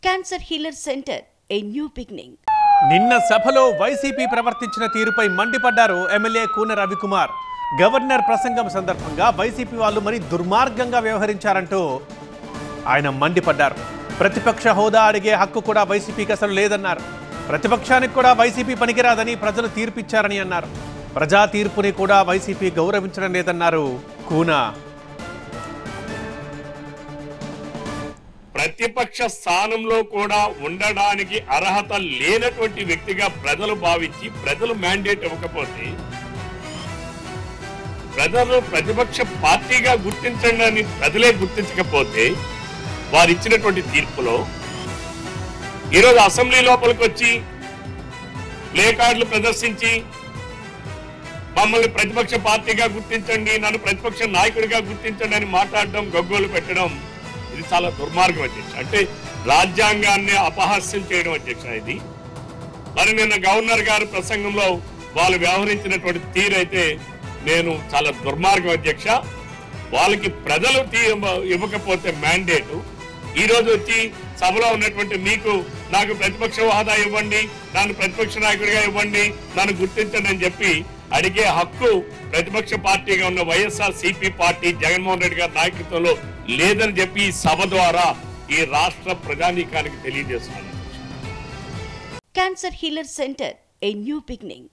Cancer healer centre a new beginning. నిన్న సభలో YCP ప్రవర్తించిన తీరుపై మండిపడ్డారు ఎమ్మెల్యే కూన రవికుమార్. గవర్నర్ ప్రసంగం సందర్భంగా వైసీపీ వాళ్ళు మరి దుర్మార్గంగా వ్యవహరించారంటూ ఆయన మండిపడ్డారు. ప్రతిపక్ష హోదా అడిగే హక్కు కూడా వైసీపీకి అసలు లేదన్నారు. ప్రతిపక్షానికి కూడా వైసీపీ పనికిరాదని ప్రజలు తీర్పిచ్చారని అన్నారు. ప్రజా తీర్పుని కూడా వైసీపీ గౌరవించడం లేదన్నారు కూన. ప్రతిపక్ష స్థానంలో కూడా ఉండడానికి అర్హత లేనటువంటి వ్యక్తిగా ప్రజలు భావించి ప్రజలు మ్యాండేట్ ఇవ్వకపోతే ప్రజలు ప్రతిపక్ష పార్టీగా గుర్తించండి అని ప్రజలే గుర్తించకపోతే వారు ఇచ్చినటువంటి తీర్పులో ఈరోజు అసెంబ్లీ లోపలికి వచ్చి ప్లే కార్డులు ప్రదర్శించి మమ్మల్ని ప్రతిపక్ష పార్టీగా గుర్తించండి, నన్ను ప్రతిపక్ష నాయకుడిగా గుర్తించండి అని మాట్లాడడం, గగ్గోలు పెట్టడం ఇది చాలా దుర్మార్గం అధ్యక్ష. అంటే రాజ్యాంగాన్ని అపహాస్యం చేయడం అధ్యక్ష ఇది. మరి నిన్న గవర్నర్ గారి ప్రసంగంలో వాళ్ళు వ్యవహరించినటువంటి తీరైతే నేను చాలా దుర్మార్గం అధ్యక్ష. వాళ్ళకి ప్రజలు ఇవ్వకపోతే మ్యాండేటు ఈ రోజు వచ్చి సభలో ఉన్నటువంటి మీకు నాకు ప్రతిపక్ష హోదా ఇవ్వండి, నన్ను ప్రతిపక్ష నాయకుడిగా ఇవ్వండి, నన్ను గుర్తించండి అని చెప్పి అడిగే హక్కు ప్రతిపక్ష పార్టీగా ఉన్న వైఎస్ఆర్సీపీ పార్టీ జగన్మోహన్ రెడ్డి గారి నాయకత్వంలో లేదని చెప్పి ఈ సభ ద్వారా ఈ రాష్ట్ర ప్రజానీకానికి తెలియజేస్తున్నాను. Cancer healer centre a new beginning.